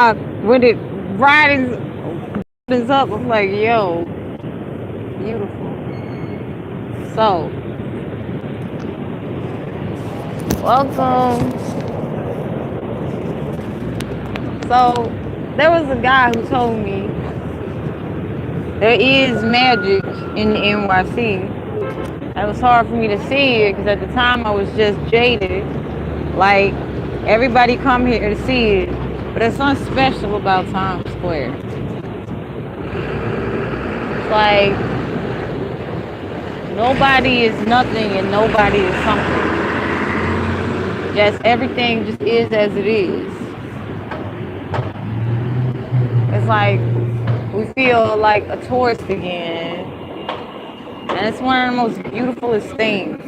when it riding up, I'm like, yo, beautiful. So, welcome. So, there was a guy who told me there is magic in the NYC. It was hard for me to see it because at the time I was just jaded. Like, everybody come here to see it. But there's something special about Times Square. It's like nobody is nothing and nobody is something. Just everything just is as it is. It's like we feel like a tourist again. And it's one of the most beautifulest things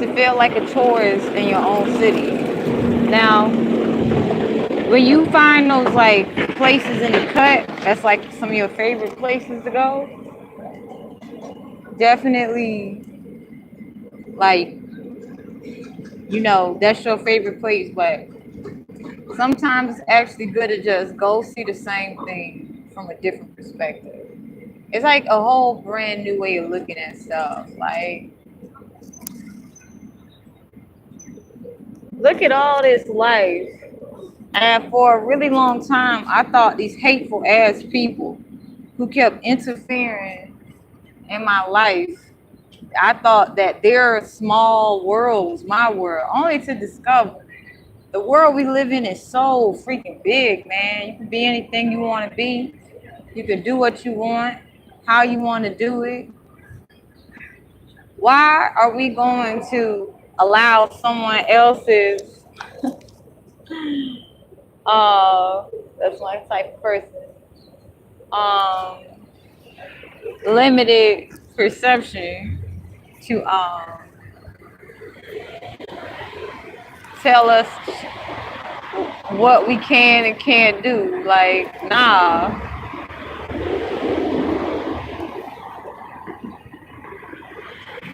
to feel like a tourist in your own city. Now, when you find those like places in the cut, that's like some of your favorite places to go, definitely like, that's your favorite place, but sometimes it's actually good to just go see the same thing from a different perspective. It's like a whole brand new way of looking at stuff. Like, look at all this life. And for a really long time, I thought these hateful ass people who kept interfering in my life, I thought that their small world was my world, only to discover the world we live in is so freaking big, man. You can be anything you want to be. You can do what you want, how you want to do it. Why are we going to allow someone else's uh that's my type of person, um limited perception to tell us what we can and can't do? Like, nah.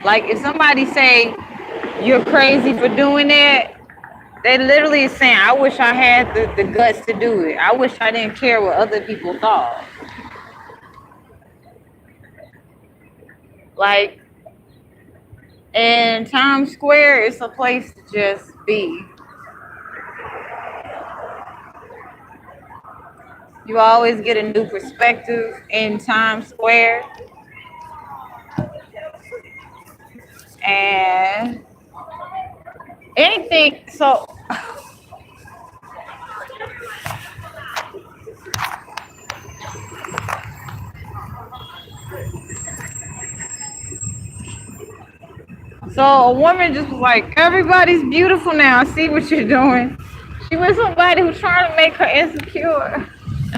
Like, if somebody say you're crazy for doing that, they literally is saying, I wish I had the guts to do it. I wish I didn't care what other people thought. Like, and Times Square is a place to just be. You always get a new perspective in Times Square. And anything, so a woman just was like, everybody's beautiful now. I see what you're doing. She was somebody who's trying to make her insecure.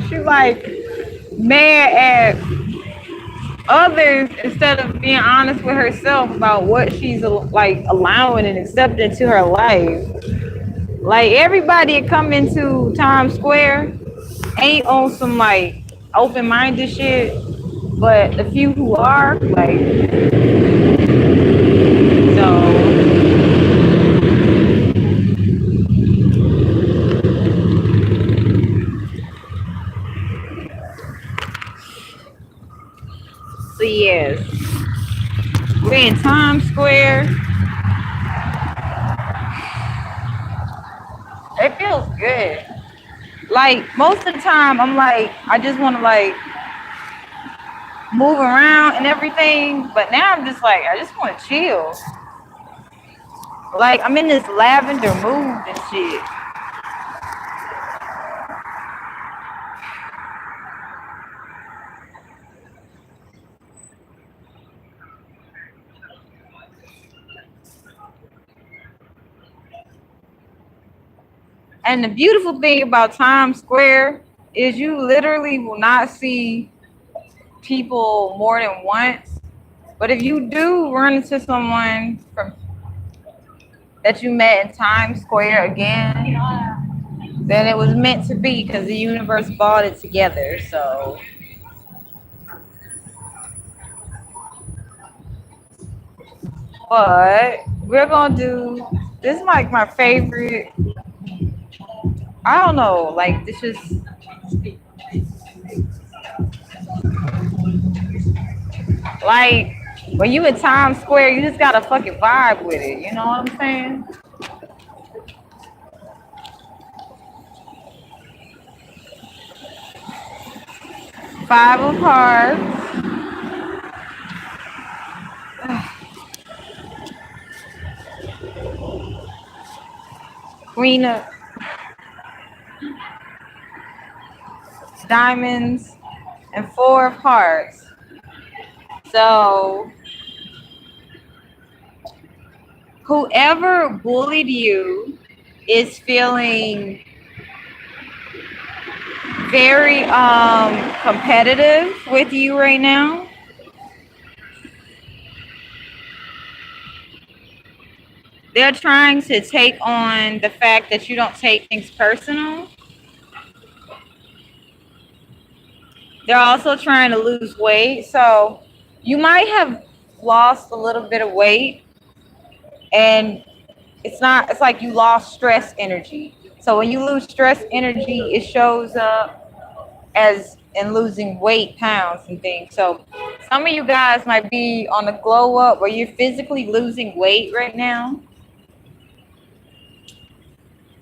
She like mad at others instead of being honest with herself about what she's like allowing and accepting to her life. Like, everybody that come into Times Square ain't on some like open-minded shit, but the few who are, like, so yes, we're in Times Square. It feels good. Like, most of the time, I'm like, I just want to like move around and everything, but now I'm just like, I just want to chill. Like, I'm in this lavender mood and shit. And the beautiful thing about Times Square is you literally will not see people more than once. But if you do run into someone from that you met in Times Square again, then it was meant to be because the universe brought it together. So, but we're gonna do this is like my favorite I don't know. Like this just like when you in Times Square, you just gotta fucking vibe with it. You know what I'm saying? Five of Hearts, Queen of Diamonds, and Four of Hearts. So whoever bullied you is feeling very competitive with you right now. They're trying to take on the fact that you don't take things personal. They're also trying to lose weight. So you might have lost a little bit of weight, and it's like you lost stress energy. So when you lose stress energy, it shows up as in losing weight, pounds and things. So some of you guys might be on a glow up where you're physically losing weight right now.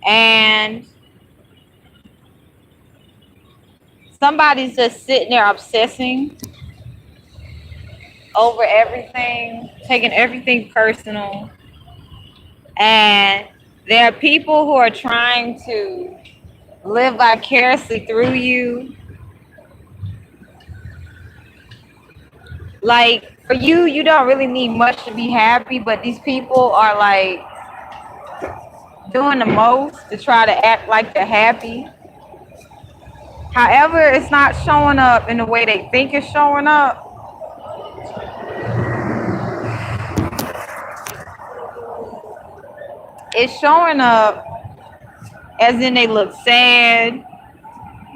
And somebody's just sitting there obsessing over everything, taking everything personal. And there are people who are trying to live vicariously through you. Like for you, you don't really need much to be happy, but these people are like doing the most to try to act like they're happy. However, it's not showing up in the way they think it's showing up. It's showing up as in they look sad.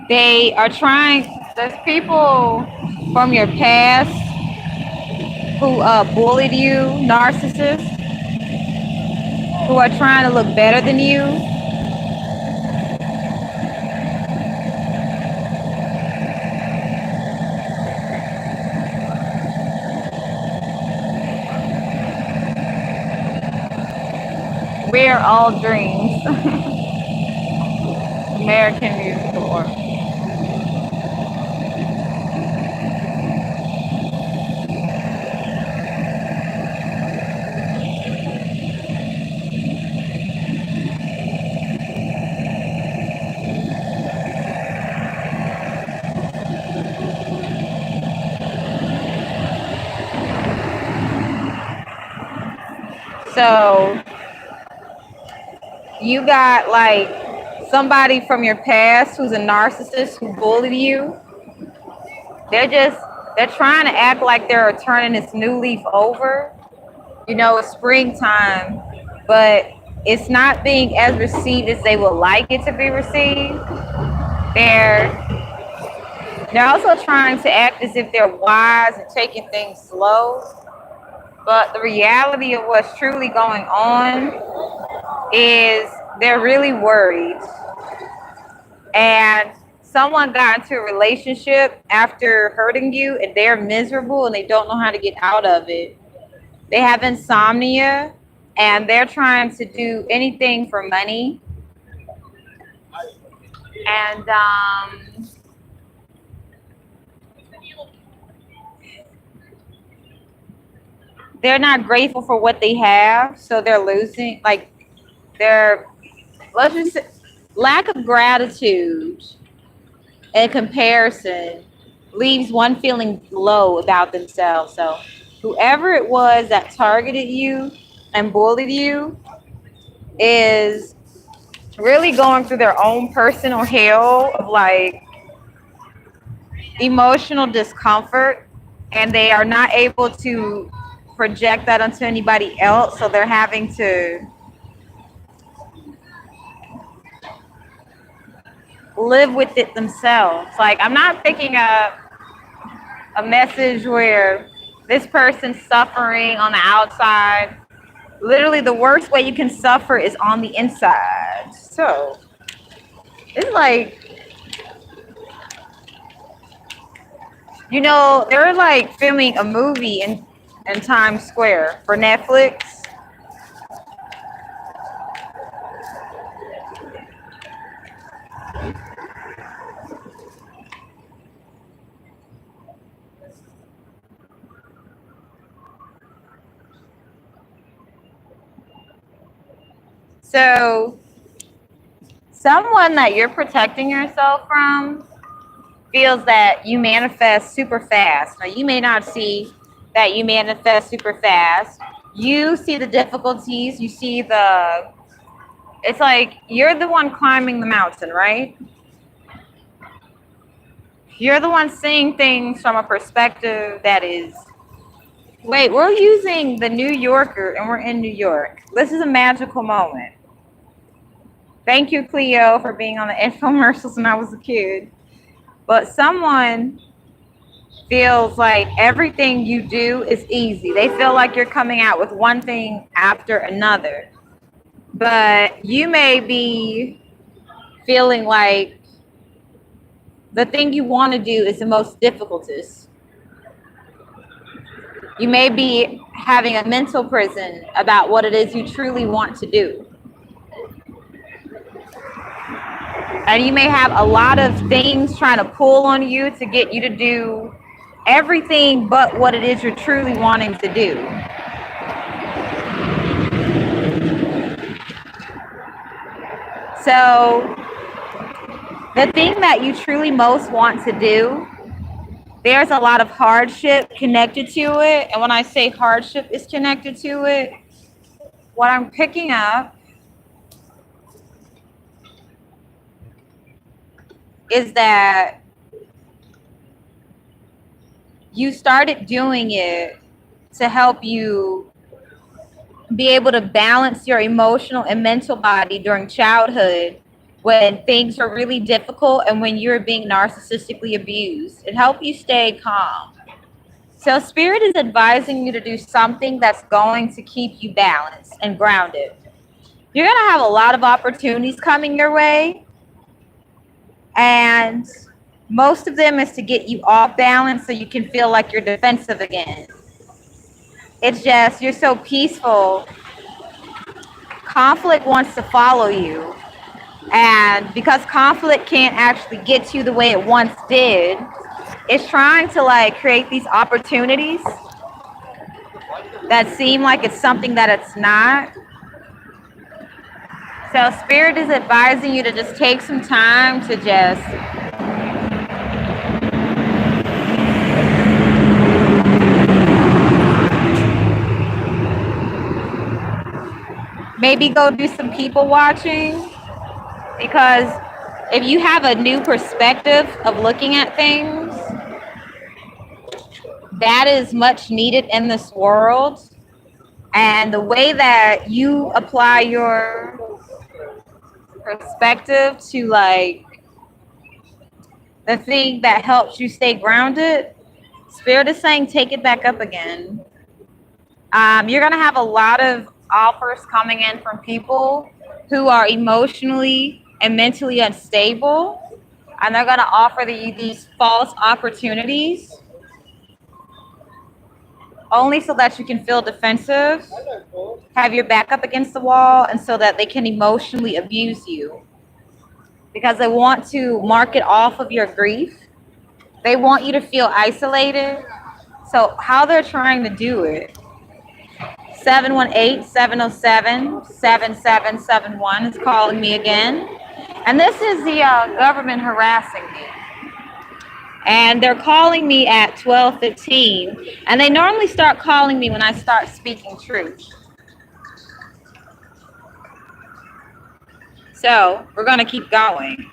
They are trying, there's people from your past who bullied you, narcissists, who are trying to look better than you. We're all dreams. American musical. So you got like somebody from your past who's a narcissist who bullied you. They're just they're trying to act like they're turning this new leaf over. You know, it's springtime, but it's not being as received as they would like it to be received. They're they're also trying to act as if they're wise and taking things slow. But the reality of what's truly going on is they're really worried. And someone got into a relationship after hurting you and they're miserable and they don't know how to get out of it. They have insomnia and they're trying to do anything for money. And they're not grateful for what they have, so they're losing. Like they're, let's just say, lack of gratitude and comparison leaves one feeling low about themselves. So whoever it was that targeted you and bullied you is really going through their own personal hell of like emotional discomfort, and they are not able to project that onto anybody else, so they're having to live with it themselves. Like I'm not picking up a message where this person's suffering on the outside. Literally the worst way you can suffer is on the inside. So It's like, you know, they're like filming a movie in Times Square for Netflix. So someone that you're protecting yourself from feels that you manifest super fast. Now, you may not see that you manifest super fast. You see the difficulties, you see it's like you're the one climbing the mountain, right? You're the one seeing things from a perspective that is, wait, we're using the New Yorker and we're in New York. This is a magical moment. Thank you, Cleo, for being on the infomercials when I was a kid. But someone feels like everything you do is easy. They feel like you're coming out with one thing after another. But you may be feeling like the thing you want to do is the most difficultest. You may be having a mental prison about what it is you truly want to do. And you may have a lot of things trying to pull on you to get you to do everything but what it is you're truly wanting to do. So the thing that you truly most want to do, there's a lot of hardship connected to it. And when I say hardship is connected to it, what I'm picking up is that you started doing it to help you be able to balance your emotional and mental body during childhood when things are really difficult and when you're being narcissistically abused. It helps you stay calm. So Spirit is advising you to do something that's going to keep you balanced and grounded. You're going to have a lot of opportunities coming your way, and most of them is to get you off balance so you can feel like you're defensive again. It's just, you're so peaceful. Conflict wants to follow you. And because conflict can't actually get you the way it once did, it's trying to like create these opportunities that seem like it's something that it's not. So Spirit is advising you to just take some time to just maybe go do some people watching, because if you have a new perspective of looking at things, that is much needed in this world. And the way that you apply your perspective to like the thing that helps you stay grounded, Spirit is saying take it back up again. You're going to have a lot of offers coming in from people who are emotionally and mentally unstable, and they're going to offer you these false opportunities only so that you can feel defensive, have your back up against the wall, and so that they can emotionally abuse you. Because they want to market off of your grief. They want you to feel isolated. So how they're trying to do it, 718-707-7771 is calling me again. And this is the government harassing me. And they're calling me at 12:15. And they normally start calling me when I start speaking truth. So we're going to keep going.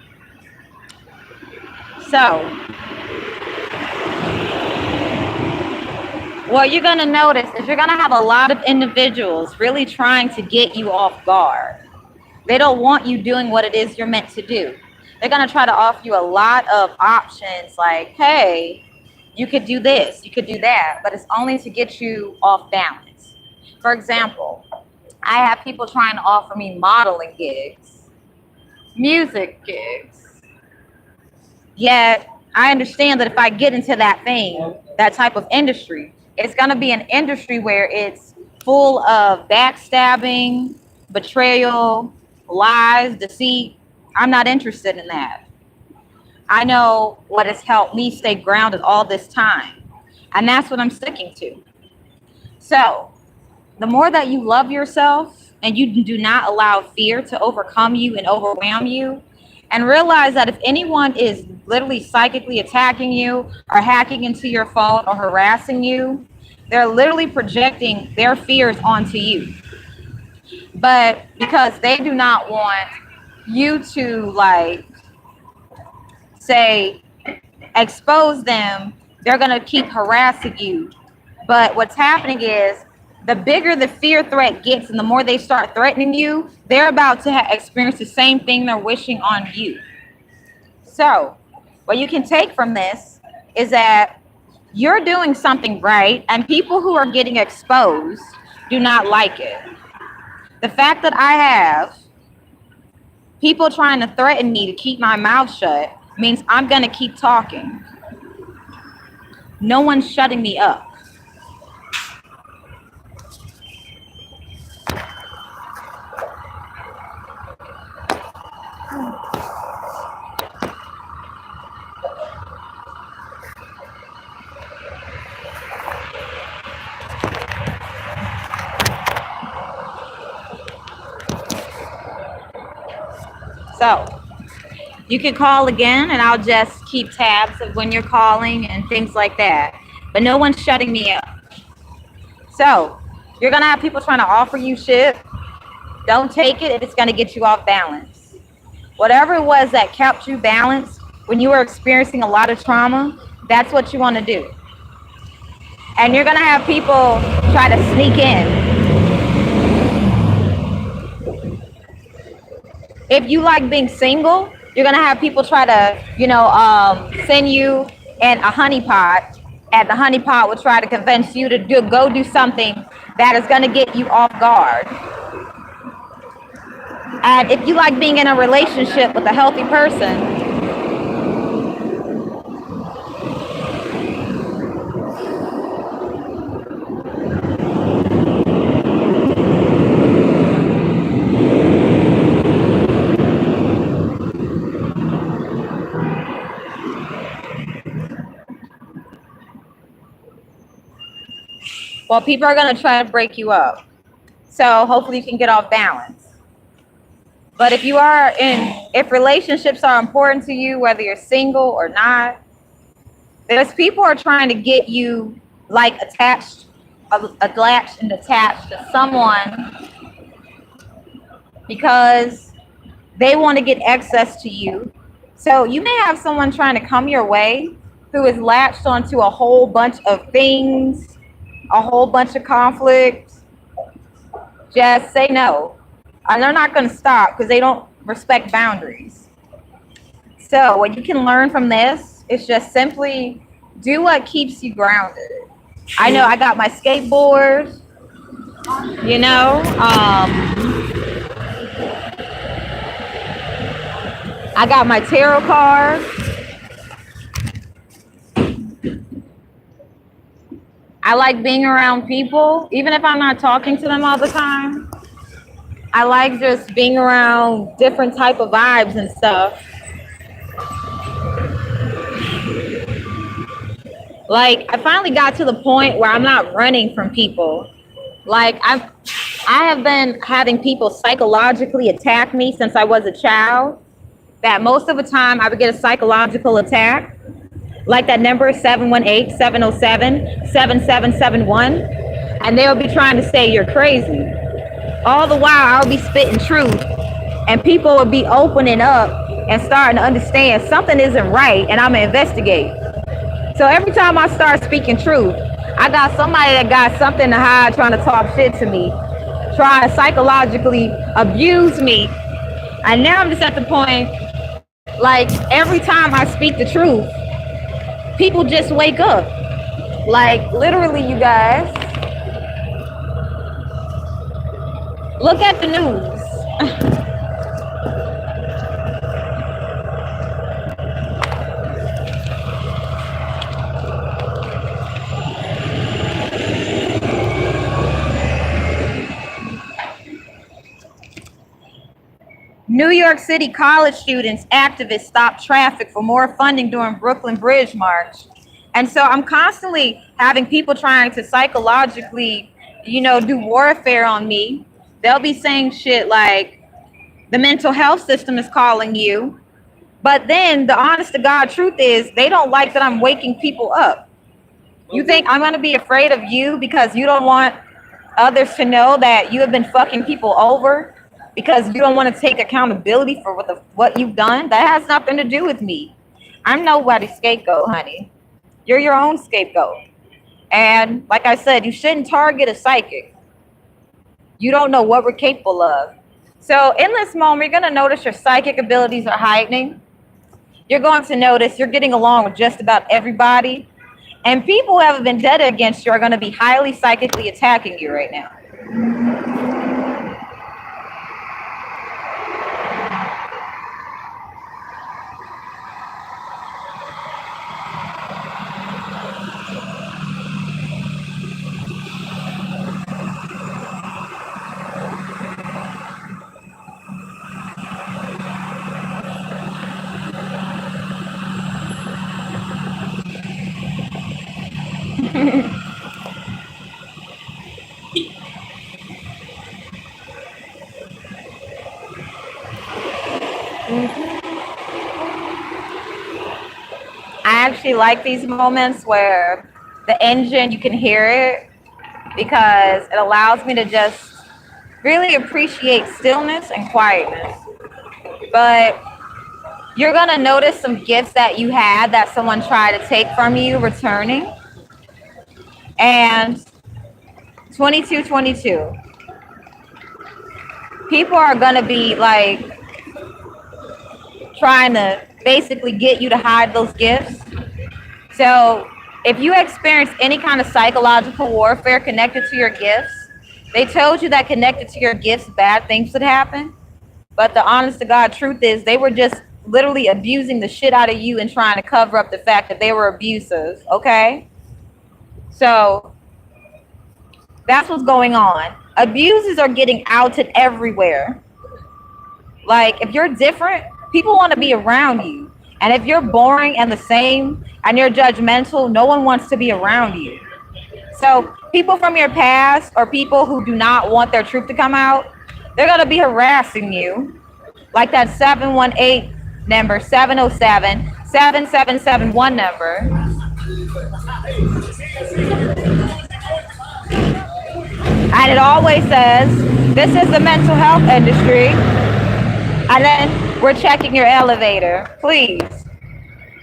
So what you're going to notice is you're going to have a lot of individuals really trying to get you off guard. They don't want you doing what it is you're meant to do. They're going to try to offer you a lot of options like, hey, you could do this, you could do that, but it's only to get you off balance. For example, I have people trying to offer me modeling gigs. music gigs. Yet I understand that if I get into that thing, that type of industry, it's going to be an industry where it's full of backstabbing, betrayal, lies, deceit. I'm not interested in that. I know what has helped me stay grounded all this time, and that's what I'm sticking to. So, the more that you love yourself and you do not allow fear to overcome you and overwhelm you, and realize that if anyone is literally psychically attacking you or hacking into your phone or harassing you, they're literally projecting their fears onto you. But because they do not want you to, like, say, expose them, they're going to keep harassing you. But what's happening is the bigger the fear threat gets and the more they start threatening you, they're about to experience the same thing they're wishing on you. So, what you can take from this is that you're doing something right, and people who are getting exposed do not like it. The fact that I have people trying to threaten me to keep my mouth shut means I'm going to keep talking. No one's shutting me up. So, you can call again and I'll just keep tabs of when you're calling and things like that. But no one's shutting me up. So, you're going to have people trying to offer you shit. Don't take it if it's going to get you off balance. Whatever it was that kept you balanced when you were experiencing a lot of trauma, that's what you want to do. And you're going to have people try to sneak in. If you like being single, you're going to have people try to, send you in a honeypot, and the honeypot will try to convince you to go do something that is going to get you off guard. And if you like being in a relationship with a healthy person, well, people are going to try to break you up. So hopefully you can get off balance. But if relationships are important to you, whether you're single or not, there's people are trying to get you like attached and attached to someone because they want to get access to you. So you may have someone trying to come your way who is latched onto a whole bunch of things, a whole bunch of conflicts. Just say no. And they're not going to stop because they don't respect boundaries. So what you can learn from this is just simply do what keeps you grounded. I know I got my skateboard, I got my tarot card. I like being around people, even if I'm not talking to them all the time. I like just being around different type of vibes and stuff. Like, I finally got to the point where I'm not running from people. Like, I have been having people psychologically attack me since I was a child. That most of the time I would get a psychological attack. Like that number 718-707-7771. And they'll be trying to say you're crazy. All the while I'll be spitting truth. And people will be opening up and starting to understand something isn't right and I'm going to investigate. So every time I start speaking truth, I got somebody that got something to hide trying to talk shit to me, trying to psychologically abuse me. And now I'm just at the point, like, every time I speak the truth, people just wake up. Like, literally, you guys, look at the news. New York City college students, activists stopped traffic for more funding during Brooklyn Bridge March. And so I'm constantly having people trying to psychologically, do warfare on me. They'll be saying shit like, the mental health system is calling you. But then the honest to God truth is they don't like that I'm waking people up. You think I'm going to be afraid of you because you don't want others to know that you have been fucking people over because you don't want to take accountability for what you've done? That has nothing to do with me. I'm nobody's scapegoat, honey. You're your own scapegoat. And like I said, you shouldn't target a psychic. You don't know what we're capable of. So in this moment, you're going to notice your psychic abilities are heightening. You're going to notice you're getting along with just about everybody. And people who have a vendetta against you are going to be highly psychically attacking you right now. I actually like these moments where the engine, you can hear it, because it allows me to just really appreciate stillness and quietness. But you're going to notice some gifts that you had that someone tried to take from you returning. And 2222. People are going to be like trying to basically get you to hide those gifts. So if you experience any kind of psychological warfare connected to your gifts, they told you that connected to your gifts, bad things would happen. But the honest to God truth is they were just literally abusing the shit out of you and trying to cover up the fact that they were abusive, okay? So that's what's going on. Abuses are getting outed everywhere. Like, if you're different, people want to be around you. And if you're boring and the same and you're judgmental, no one wants to be around you. So people from your past or people who do not want their truth to come out, they're going to be harassing you. Like that 718 number, 707-7771 number. And it always says, this is the mental health industry. And then we're checking your elevator. Please.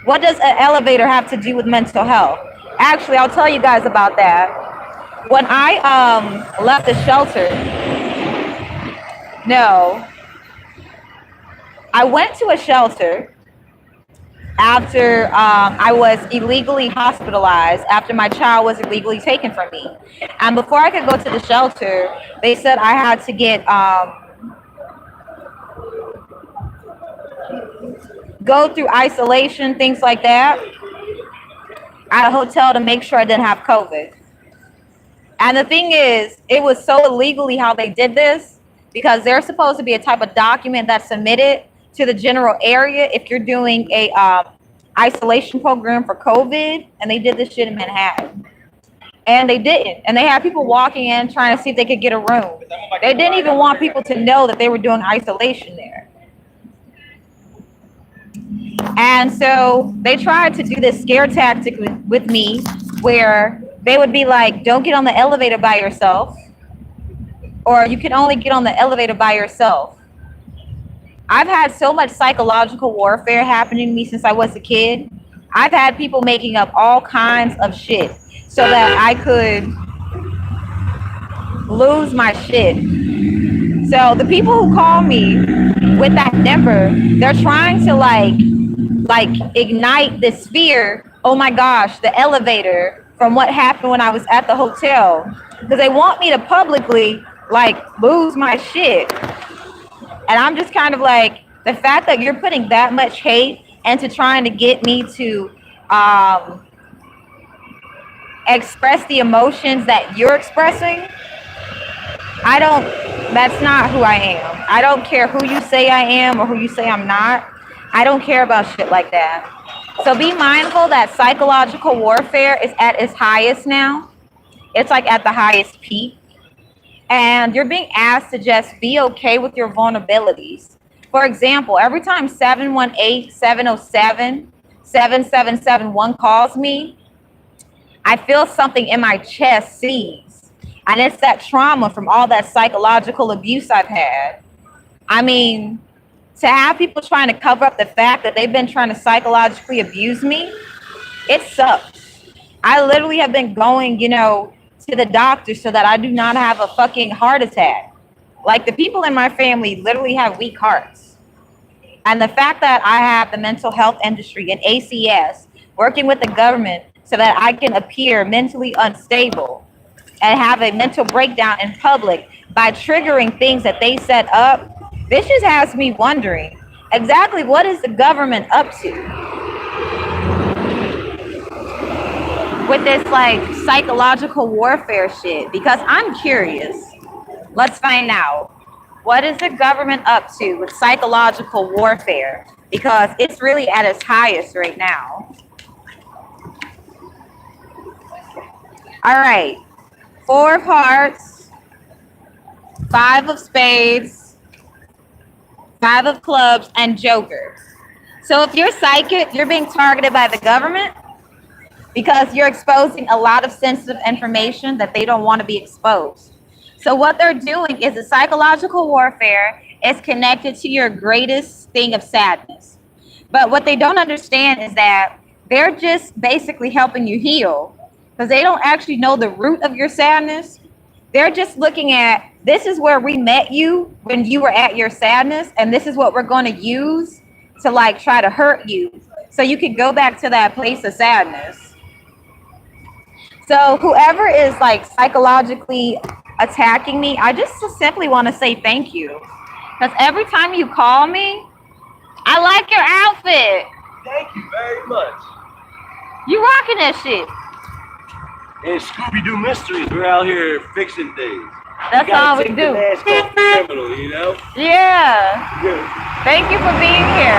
What does an elevator have to do with mental health? Actually, I'll tell you guys about that. When I left the shelter, I went to a shelter after I was illegally hospitalized, after my child was illegally taken from me. And before I could go to the shelter, they said I had to get go through isolation, things like that, at a hotel to make sure I didn't have COVID. And the thing is, it was so illegally how they did this, because there's supposed to be a type of document that's submitted to the general area if you're doing a isolation program for COVID, and they did this shit in Manhattan. And they didn't. And they had people walking in trying to see if they could get a room. They didn't even want people to know that they were doing isolation there. And so they tried to do this scare tactic with me, where they would be like, don't get on the elevator by yourself, or you can only get on the elevator by yourself. I've had so much psychological warfare happening to me since I was a kid. I've had people making up all kinds of shit so that I could lose my shit. So the people who call me with that number, they're trying to like ignite this fear. Oh my gosh, the elevator, from what happened when I was at the hotel, because they want me to publicly lose my shit. And I'm just kind of like, the fact that you're putting that much hate into trying to get me to express the emotions that you're expressing, I That's not who I am. I don't care who you say I am or who you say I'm not. I don't care about shit like that. So be mindful that psychological warfare is at its highest now. It's like at the highest peak. And you're being asked to just be okay with your vulnerabilities. For example, every time 718-707-7771 calls me, I feel something in my chest seize. And it's that trauma from all that psychological abuse I've had. I mean, to have people trying to cover up the fact that they've been trying to psychologically abuse me, it sucks. I literally have been going, to the doctor so that I do not have a fucking heart attack. Like, the people in my family literally have weak hearts. And the fact that I have the mental health industry and ACS working with the government so that I can appear mentally unstable and have a mental breakdown in public by triggering things that they set up, this just has me wondering exactly what is the government up to with this like psychological warfare shit, because I'm curious. Let's find out. What is the government up to with psychological warfare? Because it's really at its highest right now. All right. 4 of hearts, 5 of spades, 5 of clubs, and joker. So if you're psychic, you're being targeted by the government because you're exposing a lot of sensitive information that they don't want to be exposed. So what they're doing is the psychological warfare is connected to your greatest thing of sadness. But what they don't understand is that they're just basically helping you heal because they don't actually know the root of your sadness. They're just looking at, this is where we met you when you were at your sadness, and this is what we're going to use to like try to hurt you so you can go back to that place of sadness. So whoever is like psychologically attacking me, I just simply want to say thank you. Because every time you call me, I like your outfit. Thank you very much. You rocking that shit. And Scooby-Doo Mysteries, we're out here fixing things. That's all we do. Mask off the criminal, Yeah. Yeah. Thank you for being here.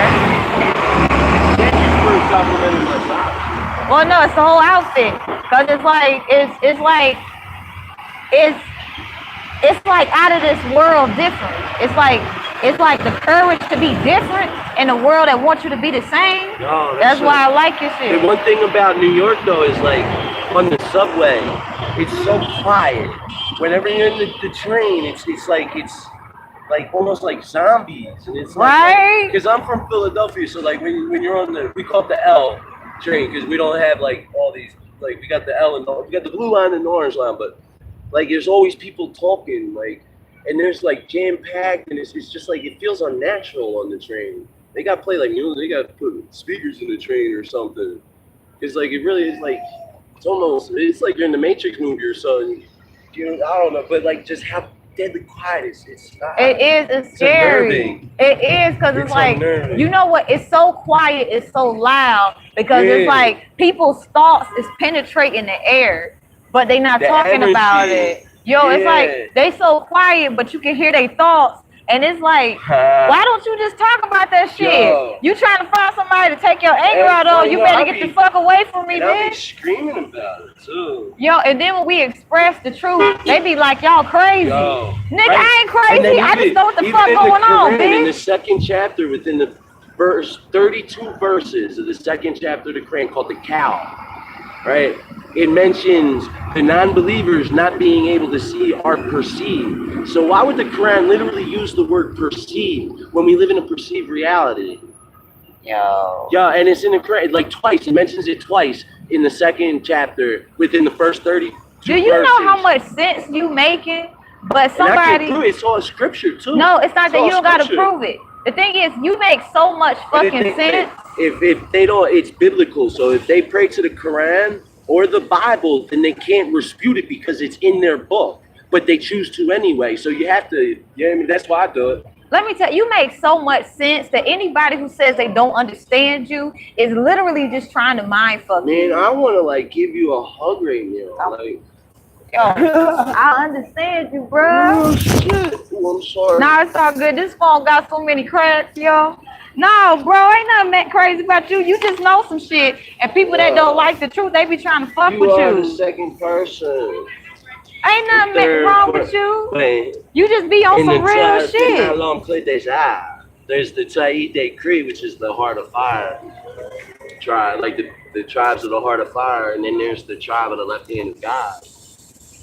Thank you for complimenting my style. Well, no, it's the whole outfit. Because it's like out of this world different. It's like the courage to be different in a world that wants you to be the same. No, that's why I like your shit. The one thing about New York though is like on the subway, it's so quiet. Whenever you're in the train, it's like almost like zombies, and it's like, right. Because I'm from Philadelphia, so like when you're on we call it the L train because we don't have like all these, like we got the L and we got the blue line and the orange line, but like there's always people talking, like, and there's like jam packed, and it's just like it feels unnatural on the train. They got to play like music, they got to put speakers in the train or something. It's like it really is like it's like you're in the Matrix movie or something. I don't know, but like just how deadly quiet it's not. It is. It's scary. Unnerving. It is because it's like unnerving. You know what? It's so quiet. It's so loud because it's like people's thoughts is penetrating the air, but they not talking energy. about it. It's like they so quiet, but you can hear their thoughts, and it's like, why don't you just talk about that shit? You trying to find somebody to take your anger out on? You better get the fuck away from me, I'll be bitch. screaming about it too. And then when we express the truth, they be like, y'all crazy. Nigga, right. I ain't crazy. I just know what the fuck going on, bitch. In the second chapter, within the first 32 verses of the second chapter of the Quran called the Cow, right? It mentions the non-believers not being able to see or perceive. So why would the Quran literally use the word perceive when we live in a perceived reality? Yeah, and it's in the Quran like twice. It mentions it twice in the second chapter within the first 32 Do you verses. know how much sense you making? But somebody... And I can't prove it. It's all scripture too. No, it's not that you don't got to scripture. prove it. The thing is, you make so much fucking sense. If they don't, it's biblical. So if they pray to the Quran or the Bible, then they can't dispute it because it's in their book. But they choose to anyway. So you have to, I mean, that's why I do it. Let me tell you, you make so much sense that anybody who says they don't understand you is literally just trying to mind fuck you. Man, I want to like give you a hug right now. Like, Yo, I understand you, bro. Oh shit! Oh, I'm sorry. Nah, it's all good. This phone got so many cracks, yo. No, bro, ain't nothing that crazy about you. You just know some shit. And people that don't like the truth, they be trying to fuck You with are the you. second person. Ain't nothing Third, wrong fourth. with you. Wait, You just be on in some the real tribe, shit. there's the Taide Cree, which is the Heart of Fire tribe, like the tribes of the Heart of Fire, and then there's the tribe of the Left Hand of God.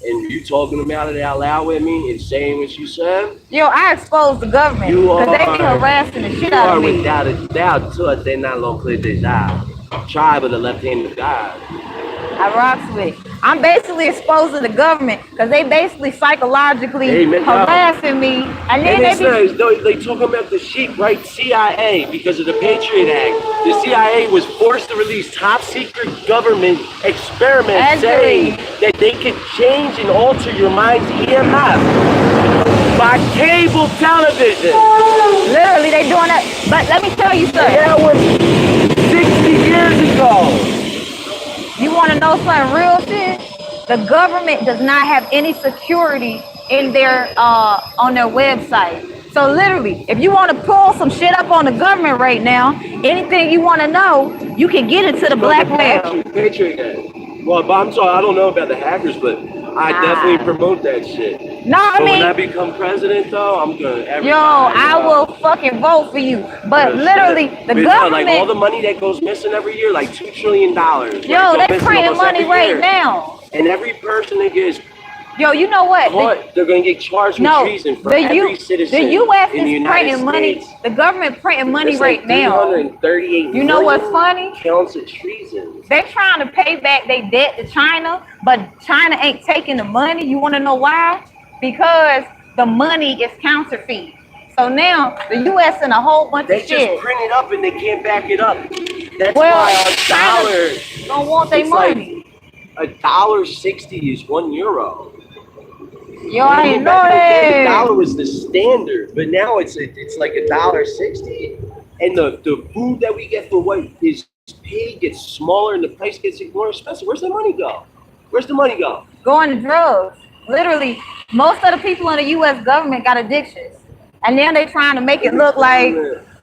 And you talking about it out loud with me and saying what you said, Yo, I expose the government you because they be are harassing the shit you out are of me. without a doubt to a Tenalon Cletezah, tribe of the Left Hand of God. I rocks with. I'm basically exposing the government because they basically psychologically Hey, man, harassing me, and then And it's they be nice, though, they talking about the sheep, right? CIA, because of the Patriot Act. The CIA was forced to release top secret government experiments saying that they could change and alter your mind's EMF by cable television. literally they doing that. But let me tell you something. That was 60 years ago. You want to know something real shit? The government does not have any security in their on their website. So literally, if you want to pull some shit up on the government right now, anything you want to know, you can get into the blackmail. Patriot Act. Well, but I'm sorry, I don't know about the hackers, but I definitely promote that shit. No, I But when I mean, become president, though, I'm gonna. yo, I will fucking vote for you. But literally, the Like all the government, money that goes missing every year, like $2 trillion. yo, they printing money right now. And every person that gets Yo, you know what? caught, they're gonna get charged with No, treason for the every U, citizen the U.S. in the is United printing money. States. The government printing money It's right like now. 338 You know what's million funny? counts of treason. They trying to pay back their debt to China, but China ain't taking the money. You want to know why? Because the money is counterfeit. So now the U.S. and a whole bunch They of just shit. print it up and they can't back it up. That's Well, why our China dollar, don't want their it's like money. $1.60 is €1. Yo, I didn't know Back in the day, the that. dollar was the standard, but now it's like $1.60, and the food that we get for what is paid gets smaller, and the price gets more expensive. Where's the money go? Where's the money go? Going to drugs. Literally, most of the people in the U.S. government got addictions, and now they trying to make it look like,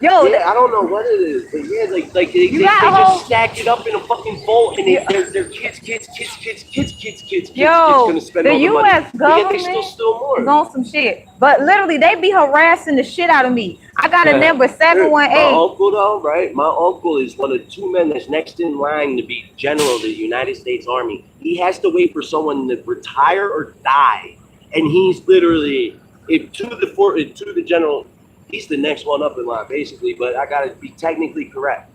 yo, Yeah, I don't know what it is, but yeah, like they got a whole- just stack it up in a fucking vault, and they're kids yo, gonna spend the all the money. U.S. But yet government they still more. is on some shit. But literally, they be harassing the shit out of me. I got a number My 718. uncle, though, right? My uncle is one of two men that's next in line to be general of the United States Army. He has to wait for someone to retire or die, and he's literally to the general. He's the next one up in line, basically. But I gotta be technically correct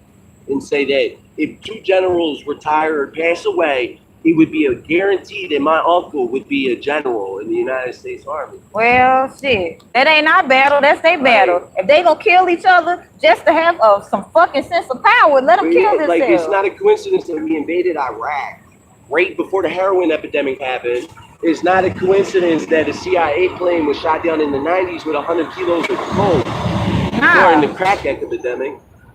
and say that if two generals retire or pass away, it would be a guarantee that my uncle would be a general in the United States Army. Well, shit, that ain't our battle. That's their battle. Right. If they gonna kill each other just to have some fucking sense of power, let them kill themselves. Like, it's not a coincidence that we invaded Iraq right before the heroin epidemic happened. It's not a coincidence that a CIA plane was shot down in the 90s with 100 kilos of coke during the crack epidemic.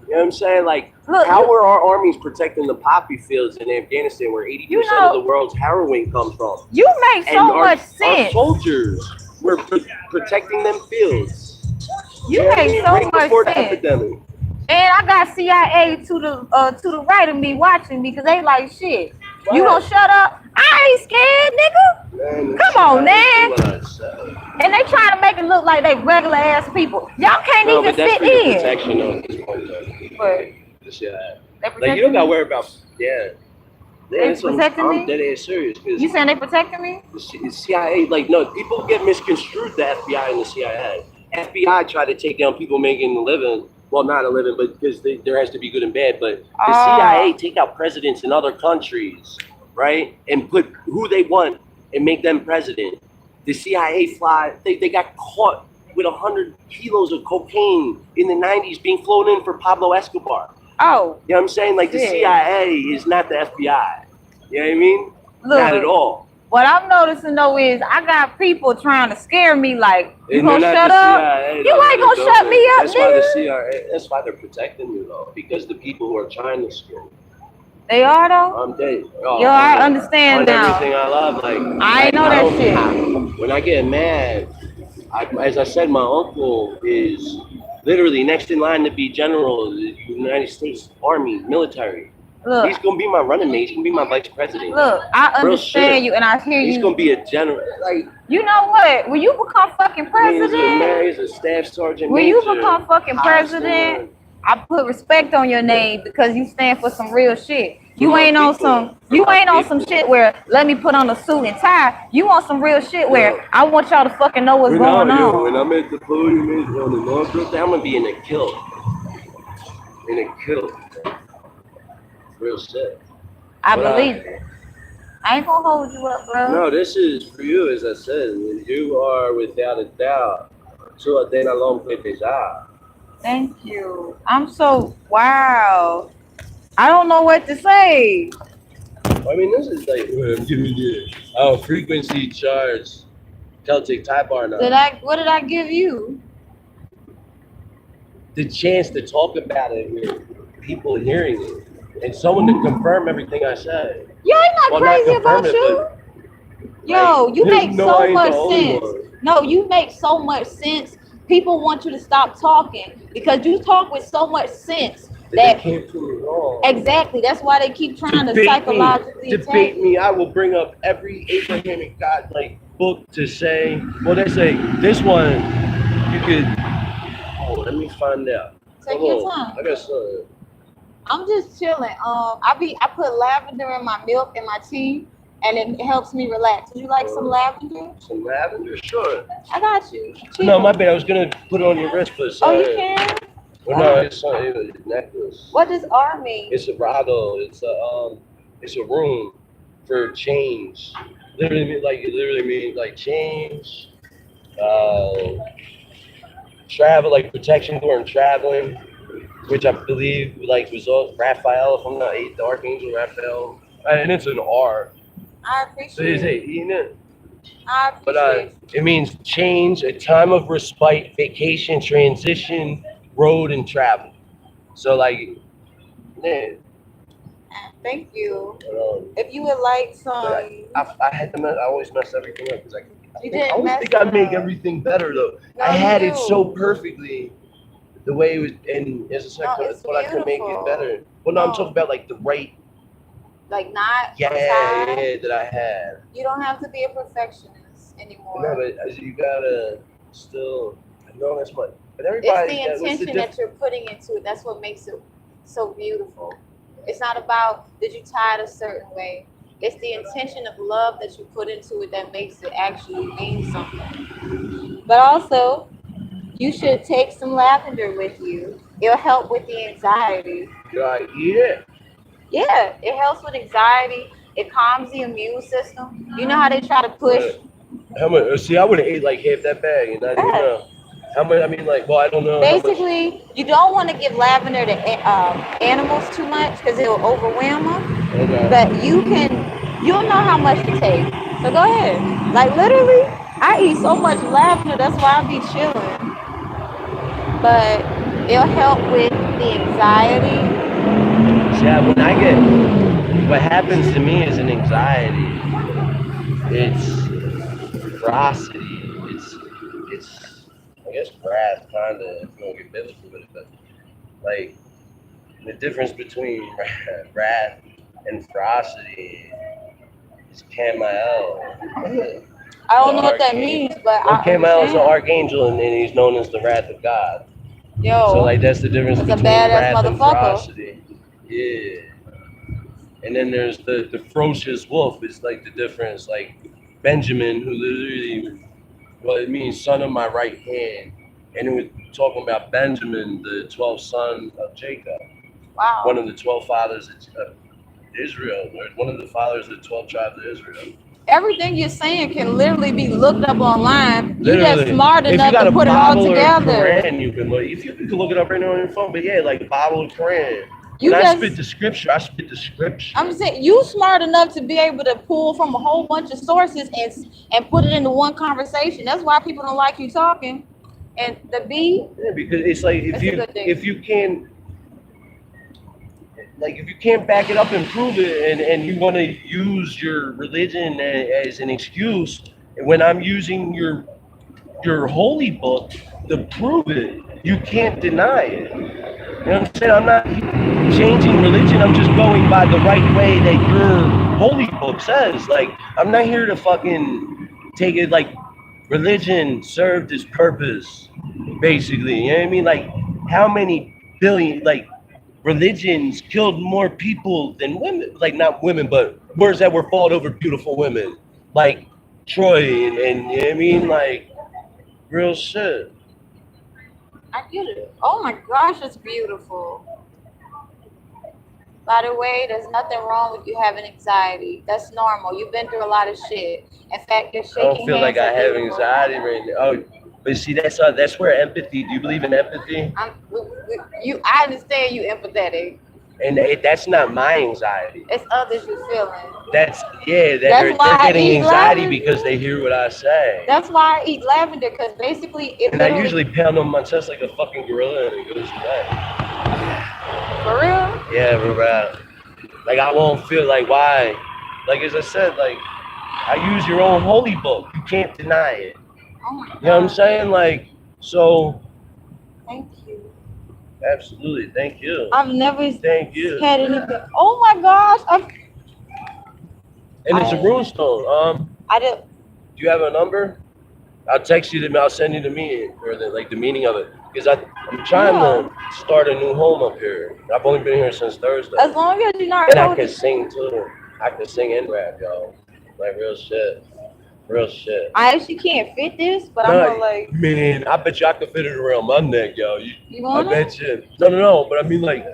You know what I'm saying? Like, Look, how were our armies protecting the poppy fields in Afghanistan where 80% of the world's heroin comes from? You make so much Our sense. soldiers were protecting them fields. You make so right much before the sense. epidemic. And I got CIA to the right of me watching me because they like shit. You gonna shut up? I ain't scared, nigga. Man, Come on, man. what I said. And they trying to make it look like they regular ass people. Y'all can't No, even but that's fit for your in. protection though, at this point, though. But Yeah. they Like, you protecting don't gotta me? worry about, They protecting me? I'm dead ass serious, because You saying they protecting me? the CIA, like, no, people get misconstrued, the FBI and the CIA. FBI try to take down people making a living, well, not a living, but because there has to be good and bad, but the CIA take out presidents in other countries, right, and put who they want and make them president. The CIA they got caught with 100 kilos of cocaine in the 90s being flown in for Pablo Escobar. Oh, You know what I'm saying? Like, the Yeah. CIA is not the FBI. You know what I mean? look. Not at all. What I'm noticing though is I got people trying to scare me like, you And they're gonna not shut the up? CIA, You though. ain't gonna They're shut me up, That's why the nigga. CIA, that's why they're protecting you, though, because the people who are trying to scare you. They are though. I'm dead. Yo, I understand on now. everything I love. I know that don't- shit. When I get mad, as I said, my uncle is literally next in line to be general of the United States Army military. Look, He's gonna be my running mate. He's gonna be my vice president. look, I Real understand shit. you and I hear He's you. gonna be a general. Like, You know what? When you become fucking he's president, a staff sergeant. when you major, become fucking Austin. president, I put respect on your name because you stand for some real shit. You For my ain't on people. some For you my ain't on some people. shit where let me put on a suit and tie. You want some real shit where Yeah. I want y'all to fucking know what's When going when on. I'm at the podium on the North Birthday, I'm gonna be in a kilt. In a kilt. Real shit. I But, believe it. I ain't gonna hold you up, bro. No, this is for you, as I said. You are without a doubt. So then along with this Thank you. I'm so wow. I don't know what to say. I mean, this is like I'm giving you frequency charge Celtic Type R now. What did I give you? The chance to talk about it with people hearing it and someone to confirm everything I said. Yo, I'm not Well, not crazy about confirm it, you. but, Yo, like, you make no, I so ain't much the only sense. one. No, you make so much sense. People want you to stop talking because you talk with so much sense They that can't prove it wrong. exactly. That's why they keep trying to Debate psychologically me. attack Debate you. me. I will bring up every Abrahamic God book to say. Well, they say this one you could. Oh, let me find out. Take Hold your on. time. I got something. I'm just chilling. I put lavender in my milk and my tea, and it helps me relax. Would you like some lavender? Some lavender, sure. I got you. No, my bad. I was gonna put it on your wrist, but Oh, you can. Well, no, it's a necklace. What does R mean? It's a rado. It's a room for change. It literally means like change, travel, like protection during traveling, which I believe was all Raphael, if I'm not the Archangel Raphael, and it's an R. I So it's appreciate it. you know. I But appreciate it. it means change, a time of respite, vacation, transition, road, and travel. So man, Thank you. um, If you would like but some, I had to mess. I always mess everything up because didn't I always mess think I it make up. everything better though. No, I you had it do. so perfectly, the way it was, and as a No, second, it's but I could make beautiful. it better. Well, no, I'm No. talking about the right, like not yeah, outside, that I had. you don't have to be a perfectionist anymore. No, but you gotta still. I know that's what. But It's everybody. the intention that you're putting into it. That's what makes it so beautiful. It's not about did you tie it a certain way. It's the intention of love that you put into it that makes it actually mean something. But also, you should take some lavender with you. It'll help with the anxiety. Should I eat it? Yeah, it helps with anxiety. It calms the immune system. You know how they try to push. How much? See, I would have ate like half that bag, and I didn't Yeah. know. How much? I mean, well, I don't know. how much- Basically, you don't want to give lavender to animals too much because it'll overwhelm them. Okay. But you'll know how much to take. So go ahead. Like literally, I eat so much lavender. That's why I be chilling. But it'll help with the anxiety. Yeah, what happens to me is an anxiety. It's ferocity. It's I guess wrath, kind of. If you don't get biblical with it, but like the difference between wrath and ferocity is Camael. I don't know what that means, but Well, I Camael is an understand. archangel, and he's known as the wrath of God. Yo, So that's the difference That's a between badass wrath and motherfucker. ferocity. Yeah. And then there's the ferocious wolf. It's like the difference. Like Benjamin, who literally, well, it means son of my right hand. And it was talking about Benjamin, the 12th son of Jacob, wow. one of the 12 fathers of Israel, or one of the fathers of the 12 tribes of Israel. Everything you're saying can literally be looked up online. You're just Literally. smart If you enough got to a put it all Bible or together. Quran, you can look. If you can look it up right now on your phone, but yeah, like Bible and Quran. You When I just- spit the scripture, I spit the scripture. I'm saying you smart enough to be able to pull from a whole bunch of sources and put it into one conversation. That's why people don't like you talking. And the B, Yeah, because it's like That's a good thing. if you can, like if you can't back it up and prove it, and you want to use your religion as an excuse, when I'm using your holy book to prove it, you can't deny it. You know what I'm saying? I'm not changing religion. I'm just going by the right way that your holy book says. Like, I'm not here to fucking take it like religion served its purpose, basically. You know what I mean? Like, how many billion, like, religions killed more people than women? Like, not women, but words that were fought over beautiful women. Like, Troy, and you know what I mean? Like, real shit. I get it. Oh my gosh, it's beautiful. By the way, there's nothing wrong with you having anxiety. That's normal. You've been through a lot of shit. In fact, you're I shaking don't feel like I hands have are beautiful. anxiety right now. Oh, but see, that's where empathy. Do you believe in empathy? I understand you empathetic. And that's not my anxiety. It's others you feeling. That's That's they're why I getting eat anxiety lavender. because they hear what I say. That's why I eat lavender, because basically it And I literally, usually pound on my chest like a fucking gorilla and it goes away. for real. Yeah, bro. Like I won't feel like why. Like as I said, like I use your own holy book. You can't deny it. Oh my god. You know what I'm saying? Like so. Thank you. Absolutely. Thank you. I've never Thank you. had anything. Oh my gosh. And it's a runestone. I did. Do you have a number? I'll text you the. I'll send you the meaning or the meaning of it because I'm trying to start a new home up here. I've only been here since Thursday. As long as you're not And I can holding. sing too. I can sing and rap, y'all. Like real shit. Real shit. I actually can't fit this, but I'm gonna like. Man, I bet you I could fit it around my neck, yo. You I want it? bet you. No, but I mean like.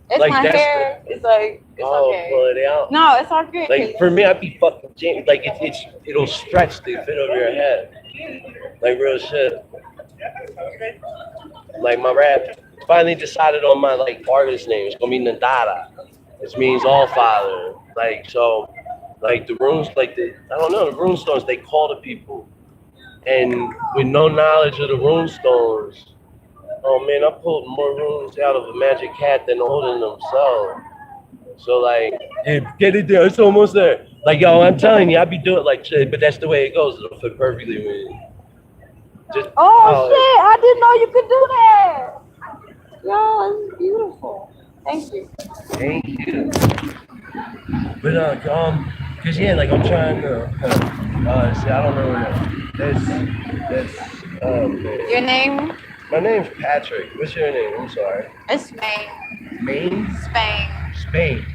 It's like my that's hair. It's like it's okay. pull it out. No, it's all good. Like for me, I'd be fucking jammed. Like it'll stretch to fit over your head. Like real shit. Like my rap. Finally decided on my like artist name. It's gonna be Nadada, which means all father. Like so, like the runes, like the I don't know the rune stones. They call to people, and with no knowledge of the rune stones. Oh man, I pulled more runes out of a magic hat than holding themselves. So like, hey, get it there. It's almost there. Like yo, I'm telling you, I be doing like shit, but that's the way it goes. It'll fit perfectly with you. Just Oh shit! I didn't know you could do that. Yo, it's beautiful. Thank you. Thank you. But cause yeah, like I'm trying to. See, I don't know. That's man. Your name? My name's Patrick. What's your name? I'm sorry. It's Spain. Maine? Spain. Spain.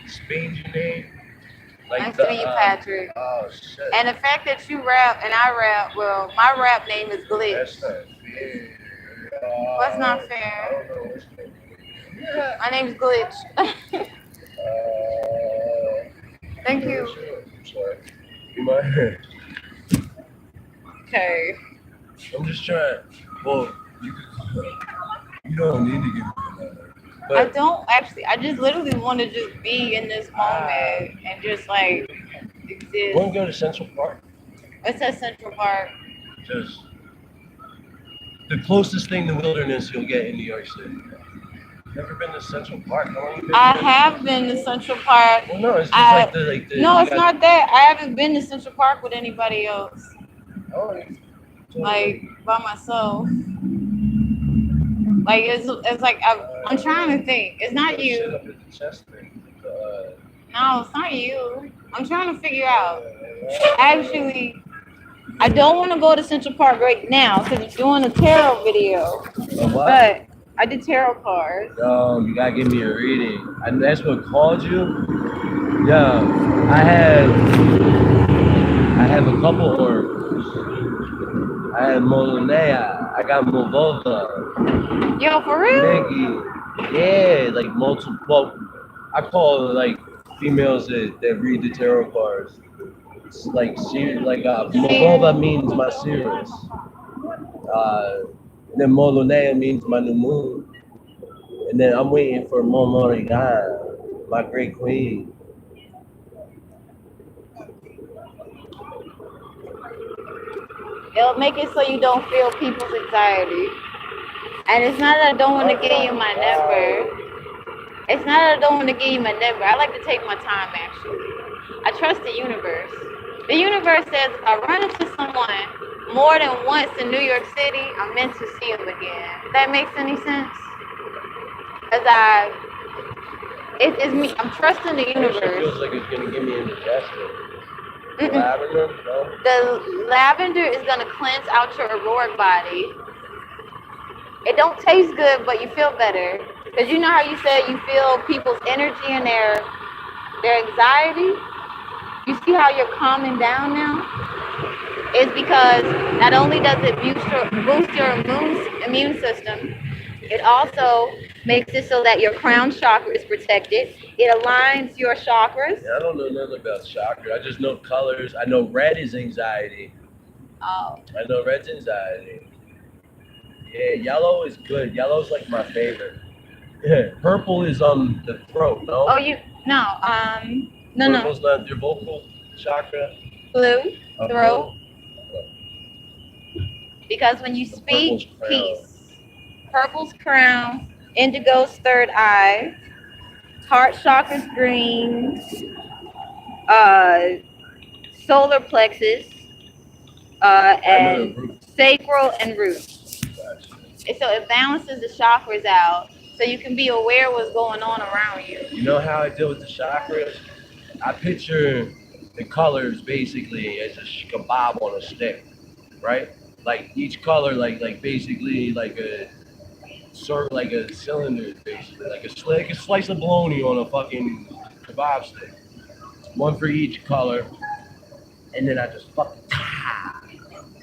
Spain's your name? Nice to meet you, Patrick. Oh shit. And the fact that you rap and I rap, well, my rap name is Glitch. That's not fair. What's not I fair? don't know what's fair. My name's Glitch. Thank you. I'm sorry. You mind? Okay. I'm just trying. Well, you don't need to give me a number. But I don't actually. I just literally want to just be in this moment and just like exist. want to go to Central Park? It's at Central Park. Just the closest thing to wilderness you'll get in New York City. Never been to Central Park? How long you been I there? have been to Central Park. Well, no, it's just I- like the. No, you it's got- not that. I haven't been to Central Park with anybody else. Oh, Like by myself. Like it's like I'm trying to think. It's not Shit you. up at the chest thing. No, it's not you. I'm trying to figure out. Actually, I don't want to go to Central Park right now because I'm doing a tarot video. What? But I did tarot cards. Yo, you gotta give me a reading. And that's what called you? Yo, I have a couple oracles. I had Molonea, I got Movova, Yo, for real? Nikki. Yeah, like multiple. Well, I call like females that read the tarot cards. It's like Movova means my Sirius. And then Molonea means my new moon. And then I'm waiting for Momorigan, my great queen. It'll make it so you don't feel people's anxiety. And it's not that I don't want to give you my number. It's not that I don't want to give you my number. I like to take my time, actually. I trust the universe. The universe says if I run into someone more than once in New York City, I'm meant to see them again. If that makes any sense? It's me. I'm trusting the It feels universe. like it's gonna give me indigestion. Mm-mm. Lavender, no? The lavender is gonna cleanse out your auroric body. It don't taste good, but you feel better. Cause you know how you said you feel people's energy and their anxiety. You see how you're calming down now? It's because not only does it boost your immune system, it also makes it so that your crown chakra is protected. It aligns your chakras. Yeah, I don't know nothing about chakra. I just know colors. I know red is anxiety. Oh, I know red's anxiety. Yeah, yellow is good. Yellow's like my favorite. Yeah, purple is the throat, no? oh, no, Purple's not your vocal chakra. blue, Oh, throat. Because when you Purple's speak crown. peace, purple's crown, indigo's third eye, heart chakra's green, solar plexus, and root. sacral and root. Gotcha. And so it balances the chakras out so you can be aware what's going on around you. You know how I deal with the chakras? I picture the colors basically as a kebab on a stick, right? Like each color, like basically like a cylinder, basically like a slice of bologna on a fucking kebab stick. One for each color, and then I just fucking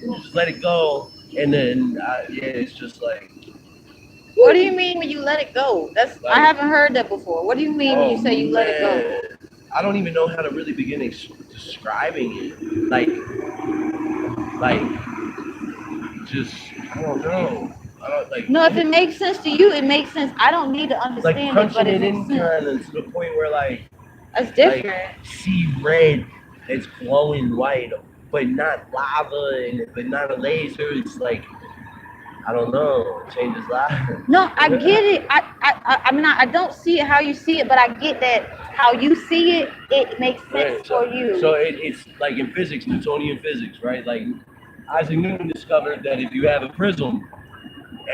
just let it go, and then it's just like. What do you mean when you let it go? I haven't heard that before. What do you mean when you say you let it go? I don't even know how to really begin describing it. Like, just I don't know. I don't like. No, if it makes sense to you, it makes sense. I don't need to Like understand it, crunching but it it in makes sense. kind of to the point where like. That's different. Like, see red, it's glowing white, but not lava, but not a laser. It's like, I don't know, it changes lives. No, I get it. I mean, I don't see it how you see it, but I get that how you see it, it makes sense Right, so, for you. So it's like in physics, Newtonian physics, right? Like Isaac Newton discovered that if you have a prism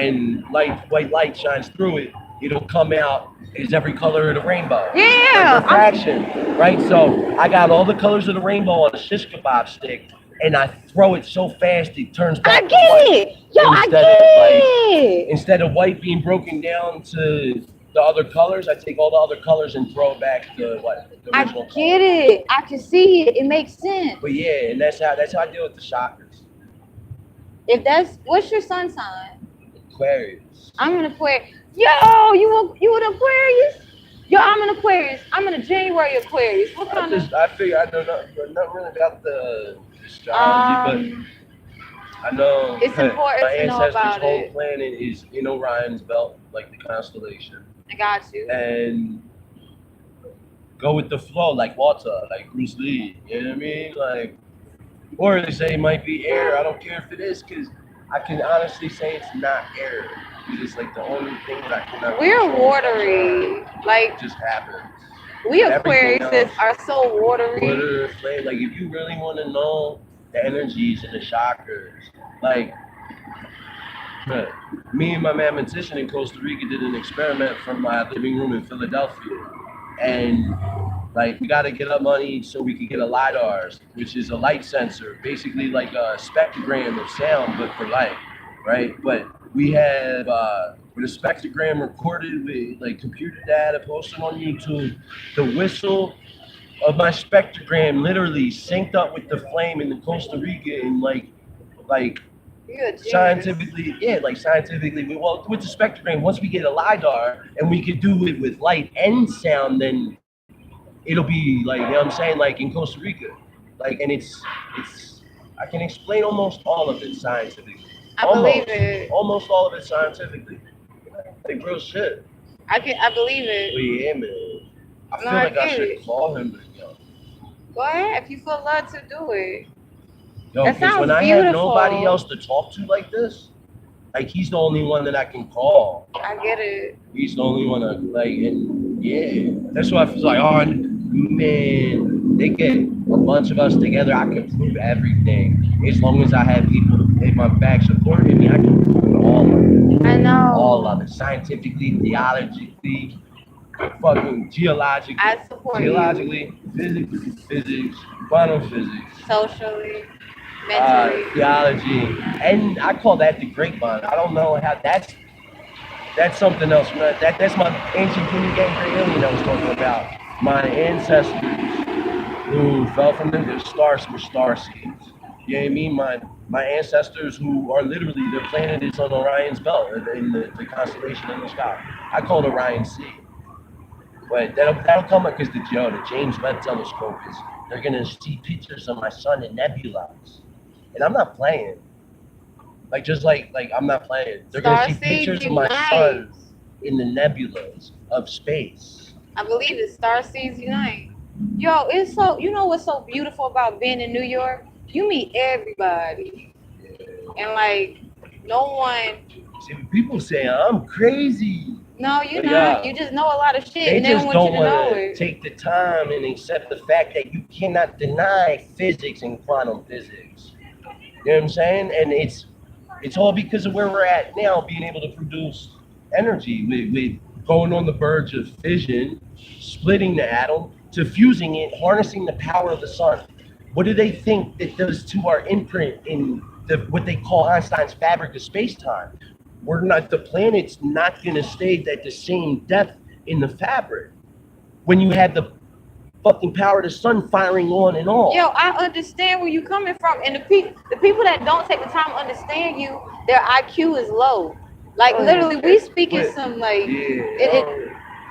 and white light shines through it, it'll come out as every color of the rainbow. Yeah. Like refraction, right? So I got all the colors of the rainbow on a shish kebab stick, and I throw it so fast it turns back. I get it. Yo, I Instead get of, it. Instead of white being broken down to the other colors, I take all the other colors and throw it back to what the I original get color. it. I can see it. It makes sense. But yeah, and that's how I deal with the chakras. What's your sun sign? Aquarius. I'm an Aquarius. Yo, you an Aquarius? Yo, I'm an Aquarius. I'm in a January Aquarius. What kind of? I figure I know not really about the astrology, but I know it's important my to know ancestors' about whole it. planet is in Orion's belt, like the constellation, I got you. and go with the flow, like water, like Bruce Lee. You know what I mean? Like, or they say it might be air. I don't care if it is, because I can honestly say it's not air. It's like the only thing that I cannot. We're control. watery. Like It just happens. we Everything Aquariuses else. are so watery. Water, flame. Like if you really want to know the energies and the chakras, like me and my mathematician in Costa Rica did an experiment from my living room in Philadelphia, and like we got to get up money so we could get a LiDAR, which is a light sensor, basically like a spectrogram of sound but for light, right? But we have with a spectrogram recorded with like computer data posted on YouTube, the whistle of my spectrogram literally synced up with the flame in the Costa Rica and like You're a genius. scientifically, well, with the spectrogram, once we get a LiDAR and we can do it with light and sound, then it'll be like, you know what I'm saying, like in Costa Rica. Like, and it's I can explain almost all of it scientifically. I believe it. Almost all of it scientifically. Like real shit. I believe it. But yeah, man. I feel No, I like I get should it. call him, but yo. Go ahead if you feel led to do it. Yo, That because when sounds I have beautiful. nobody else to talk to like this, like he's the only one that I can call. I get it. He's the only one that like, and Yeah, that's what I feel like. Oh man, they get a bunch of us together. I can prove everything as long as I have people in my back supporting me. I can prove I all of know. it, scientifically, theologically, fucking You. geologically, physically, physics, quantum physics, Socially, mentally. theology, and I call that the grapevine. I don't know how that's something else. That's my ancient King Gang Great Alien I was talking about. My ancestors who fell from the stars were star seeds. You know what I mean? My ancestors who are literally their planet is on Orion's belt in the constellation in the sky. I call it Orion C. But that'll come up because the James Webb Telescope is they're gonna see pictures of my sun in nebulas, and I'm not playing. Like just like I'm not playing. They're gonna see pictures of my sun in the nebulas of space. I believe it's Star Seeds Unite. Yo, it's so, you know what's so beautiful about being in New York? You meet everybody. And like, no one, See, people say I'm crazy. no, you're But not. yeah, You just know a lot of shit they and they don't just want don't you to know want to it. take the time and accept the fact that you cannot deny physics and quantum physics. You know what I'm saying? And it's all because of where we're at now, being able to produce energy with going on the verge of fission, splitting the atom, to fusing it, harnessing the power of the sun. What do they think that does to our imprint in what they call Einstein's fabric of space-time? We're not, the planet's not going to stay at the same depth in the fabric when you have the fucking power of the sun firing on and off. Yo, I understand where you coming from. And the people that don't take the time to understand you, their IQ is low. Like literally, we speaking some like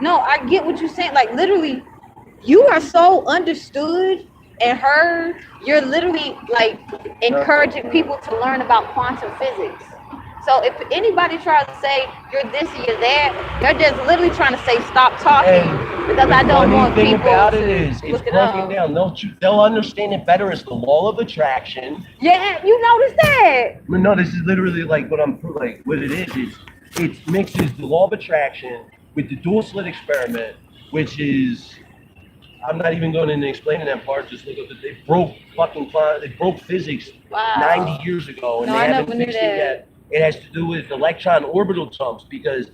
no, I get what you're saying. Like literally, you are so understood and heard. You're literally like encouraging people to learn about quantum physics. So if anybody tries to say you're this or you're that, they're just literally trying to say stop talking And because I the don't funny want thing people about to it is, it's look it broken up. down. They'll understand it better as the law of attraction. Yeah, you noticed that. But no, this is literally like what what it is. It mixes the law of attraction with the dual slit experiment, which is I'm not even going to explain that part. Just look at that they broke physics Wow. 90 years ago, and No, they I haven't never knew fixed that. it yet. It has to do with electron orbital jumps because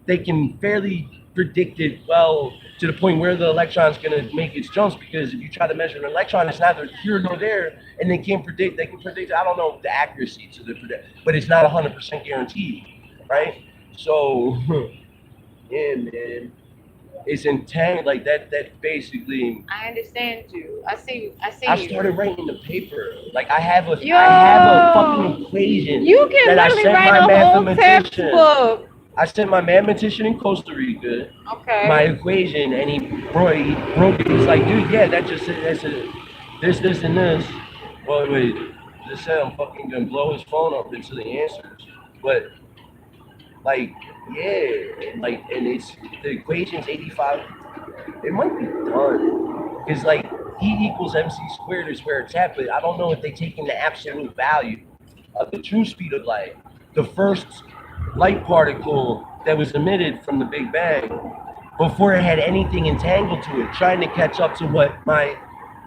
they can fairly predict it well to the point where the electron's going to make its jumps, because if you try to measure an electron, it's neither here nor there, and they can predict, I don't know the accuracy to the predict, but it's not 100% guaranteed, right? So, yeah, man, it's intent like that. That's basically. I understand you. I see I you. started writing the paper. Like I have a fucking equation You can that I literally sent write my a whole mathematician. textbook. I sent my mathematician in Costa Rica Okay. my equation, and he broke it. He's like, dude, yeah, that's this, and this. Well, wait, just said I'm fucking gonna blow his phone up into the answers. But like, yeah, and it's the equation's 85. It might be done because like E equals mc squared is where it's at, but I don't know if they take in the absolute value of the true speed of light. The first light particle that was emitted from the Big Bang before it had anything entangled to it, trying to catch up to what my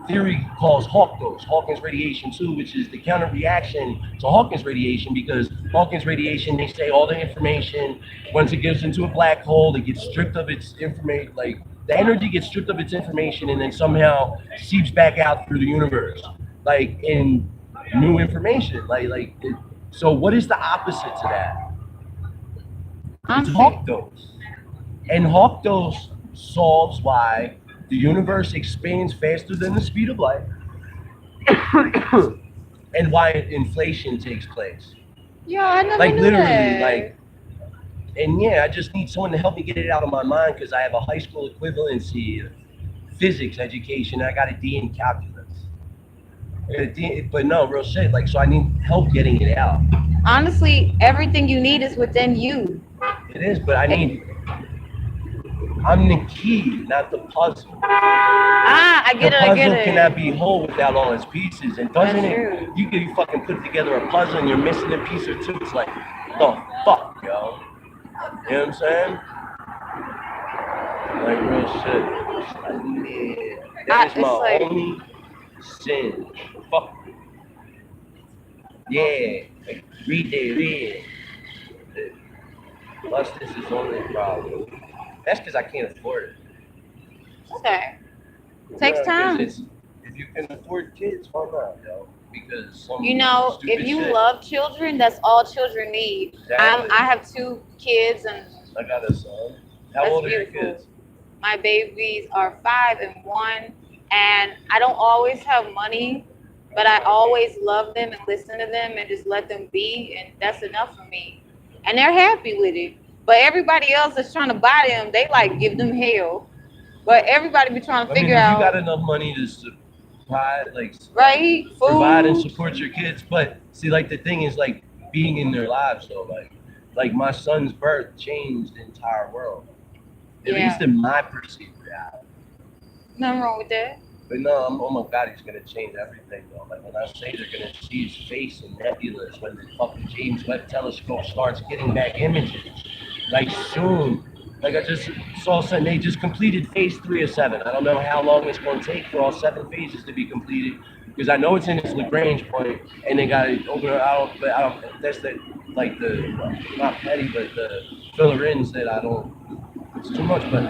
theory calls Hawking's radiation 2, which is the counter reaction to Hawking's radiation, because Hawking's radiation, they say all the information, once it gets into a black hole, it gets stripped of its information, like the energy gets stripped of its information and then somehow seeps back out through the universe, like in new information. So what is the opposite to that? It's Hawk dose. And Hawk dose solves why the universe expands faster than the speed of light and why inflation takes place. Yo, I never Like knew literally, that. and yeah, I just need someone to help me get it out of my mind because I have a high school equivalency of physics education. I got a D in calculus. But no, real shit. Like, so I need help getting it out. Honestly, everything you need is within you. It is, but I'm the key, not the puzzle. I get The it. I get puzzle it. cannot be whole without all its pieces. And doesn't That's it? true. You fucking put together a puzzle and you're missing a piece or two. It's like, the fuck, yo. You know what I'm saying? Like real shit. Like, man, that is It's my like, only sin. Fuck. Yeah. Like, read it. Plus, this is only a problem. That's because I can't afford it. okay, takes Yeah, 'cause time. if you can afford kids, why not, yo? Because some You know, stupid if you shit. love children, that's all children need. Exactly. I have 2 kids, and I got a son. How that's old are your beautiful. kids? My babies are 5 and 1, and I don't always have money, but I always love them and listen to them and just let them be, and that's enough for me. And they're happy with it. But everybody else that's trying to buy them, they like give them hell. But everybody be trying to I mean, figure if you got out, enough money to supply, like, right? provide and Food. support your kids, but see, like, the thing is, like, being in their lives, though, like my son's birth changed the entire world, at Yeah. least in my perceived reality. Nothing wrong with that. But no, oh my God, he's gonna change everything, though. Like when I say they're gonna see his face in nebulas, when the fucking James Webb Telescope starts getting back images, like soon. Like I just saw something, they just completed phase 3 of 7. I don't know how long it's gonna take for all 7 phases to be completed, because I know it's in its Lagrange point, and they gotta open it out. But I don't. That's the like the not petty, but the fill-ins that I don't. It's too much, but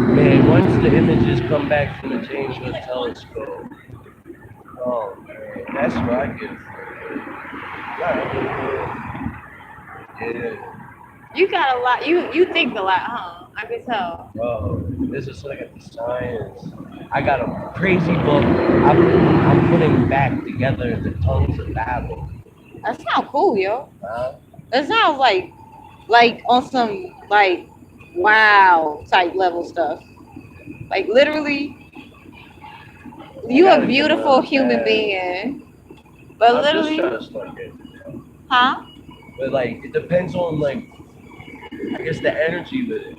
man, once the images come back from the James Webb Telescope, oh man, that's what I get. Yeah, You got a lot. You think a lot, huh? I can tell. bro, this is like the science. I got a crazy book. I'm putting back together the tongues of battle. That sounds cool, yo. Huh? That sounds like on some like wow type level stuff. Like literally, you a beautiful human being. But I'm just literally, trying to start getting. huh? But like, it depends on like, I guess the energy with it.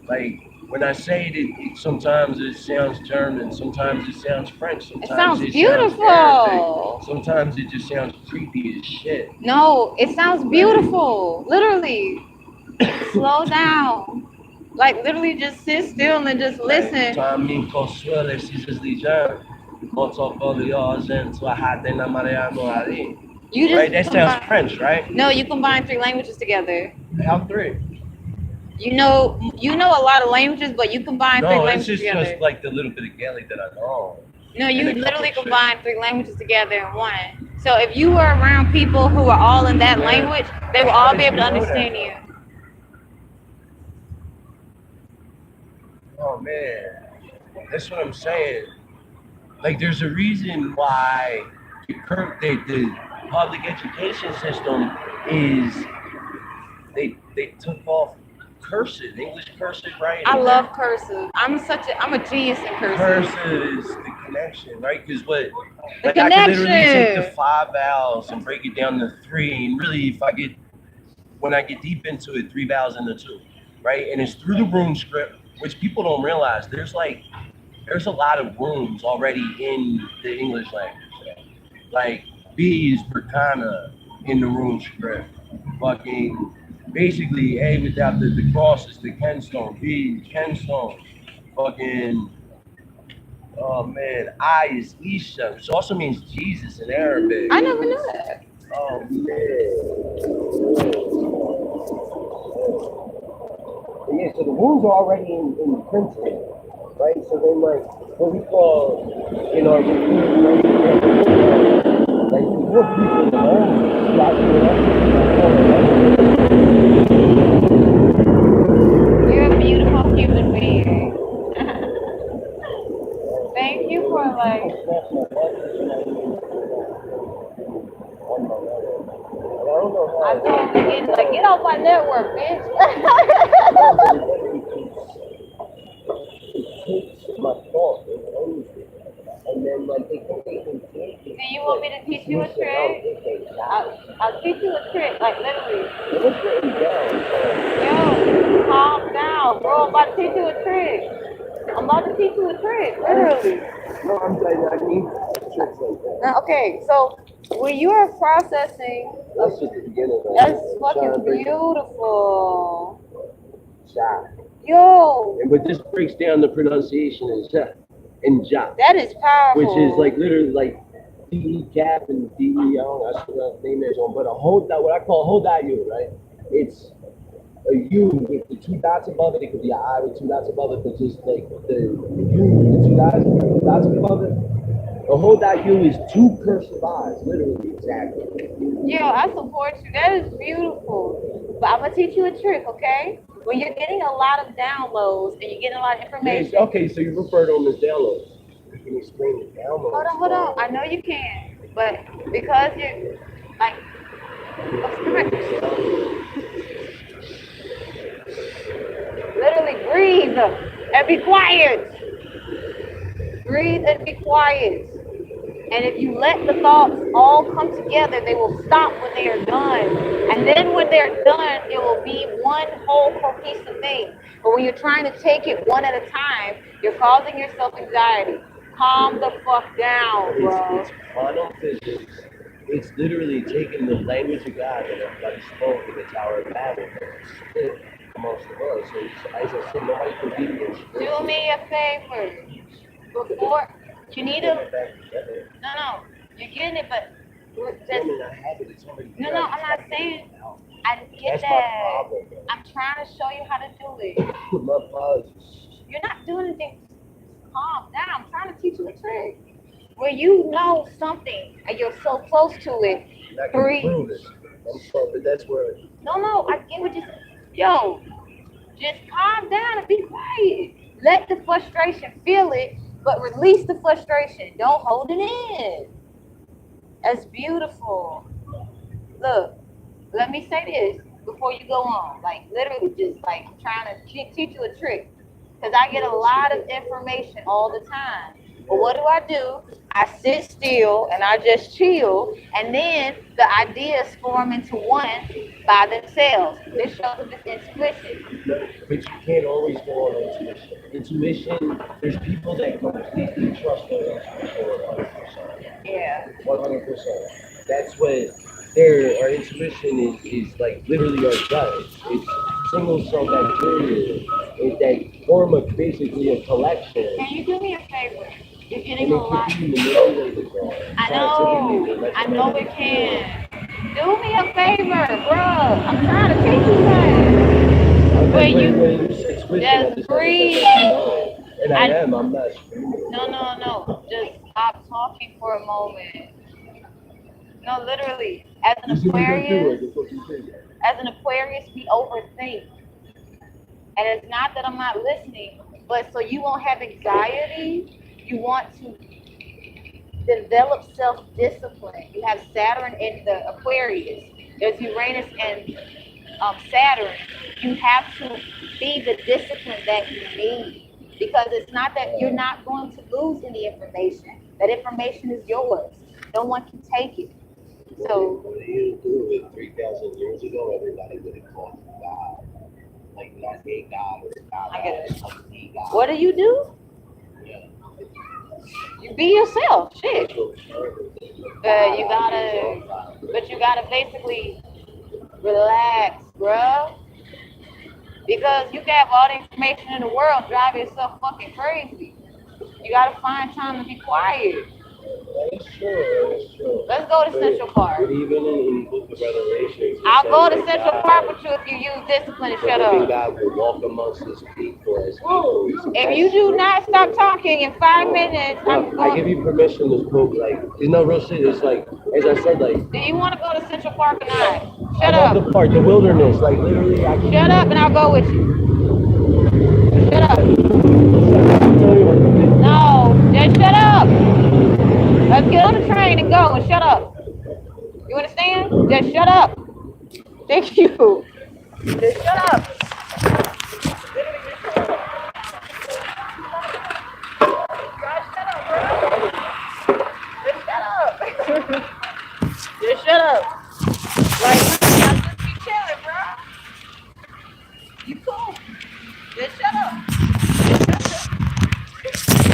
Like when I say it sometimes it sounds German, sometimes it sounds French, sometimes It sounds Arabic, beautiful. sometimes it just sounds creepy as shit. No, it sounds beautiful. Literally, slow down. Like literally, just sit still and just listen. También consuela si se lijan, motocolio gente a hata na mariano ali. You Right, just that sounds combine, French, right? no, you combine 3 languages together. How 3? You know a lot of languages, but you combine 3 No, it's languages just together. like the little bit of Gaelic that I know. No, you and a couple literally of shit. combine 3 languages together in one. So if you were around people who are all in that Yeah. language, they will How all did be able you to know that? understand you. Oh man, that's what I'm saying. Like, there's a reason why the public education system is they took off cursive, English cursive writing. I love cursive. I'm a genius in cursive. Cursive is the connection, right? Because what? The Like I can literally take connection. the 5 vowels and break it down to 3, and really, when I get deep into it, 3 vowels into 2, right? And it's through the rune script, which people don't realize. There's a lot of runes already in the English language. Like B is Berkana in the rune script. Fucking basically A without the cross is the Kenstone. B is Kenstone. Fucking oh man, I is Isha, which also means Jesus in Arabic. I never knew that. Oh man. Yeah, so the runes are already in printing, right? So then, like, what we call in our like, before people learn, You're a beautiful human being. Thank you for like. I told him get off my network, bitch. my thought and then like they can take Do you want me to teach you a trick? I'll teach you a trick, like literally. It was written down. Yo, calm down, bro. I'm about to teach you a trick. Literally. No, I'm saying I need tricks like that. Okay, so when you are processing, That's just the beginning. that's fucking beautiful. Shot. Yo, But this breaks down the pronunciation in Ja, that is powerful. which is like literally like DE cap and DE, I don't know, that's what the name is on, but a hold that, what I call hold that U, right? It's a U with the two dots above it. It could be an I with two dots above it, but just like the U with the two dots above it. A hold that U is two cursive I's, literally, exactly. Yo, I support you. That is beautiful. But I'm gonna teach you a trick, okay? When you're getting a lot of downloads and you're getting a lot of information. Okay, so you refer to them as downloads. You can explain the downloads. Hold on. I know you can, but because you're like, literally breathe and be quiet. Breathe and be quiet. And if you let the thoughts all come together, they will stop when they are done. And then when they're done, it will be one whole cohesive thing. But when you're trying to take it one at a time, you're causing yourself anxiety. Calm the fuck down, bro. It's quantum physics. It's literally taking the language of God that everybody spoke in the Tower of Babel and split amongst the world. So as I said, nobody can beat me. Do me a favor. Before, you need to... No, you're getting it, but just... No, I'm not saying... I get that. I'm trying to show you how to do it. My apologies. You're not doing anything. Calm down. I'm trying to teach you a trick. Where you know something and you're so close to it, breathe. I'm sorry, but that's where... No, I get what you said. Yo, just calm down and be quiet. Let the frustration, feel it, but release the frustration. Don't hold it in. That's beautiful. Look, let me say this before you go on. Like, literally just like, I'm trying to teach you a trick. Because I get a lot of information all the time. But what do? I sit still and I just chill. And then the ideas form into one by themselves. This shows that it's intuition. But you can't always go on intuition. Intuition, there's people that completely trust their intuition 100%. Yeah. 100%. That's what our intuition is like literally our gut. It's single cell bacteria. It's that form of basically a collection. Can you do me a favor? You're getting a lot. I know it can. Do me a favor, bro. I'm trying to teach you that. Where you just breathe. And I'm not screaming. No. Just stop talking for a moment. No, literally. As an Aquarius, we overthink. And it's not that I'm not listening, but so you won't have anxiety. You want to develop self-discipline. You have Saturn in the Aquarius. There's Uranus and Saturn. You have to be the discipline that you need. Because it's not that you're not going to lose any information. That information is yours. No one can take it. So what you do with 3,000 years ago, everybody would have called you God. Like not a God or God. I get it. Like a God. What do? Yeah. You be yourself. Shit. You gotta basically relax, bruh. Because you can have all the information in the world, drive yourself fucking crazy. You gotta find time to be quiet. That's true. Let's go to Central Park. But even in the Book of Revelations, I'll go to Central Park with you if you use discipline and shut up. God will walk amongst his people as If you do not stop talking in 5 minutes, I give you permission to spoke like real shit. It's like as I said, like. Do you want to go to Central Park or not? Shut I up. love the park, the wilderness, like literally. Shut up and I'll go with you. Shut up. No, just shut up. Let's get on the train and go and shut up. You understand? Just shut up. Thank you. Just shut up. Just shut up. Just shut up.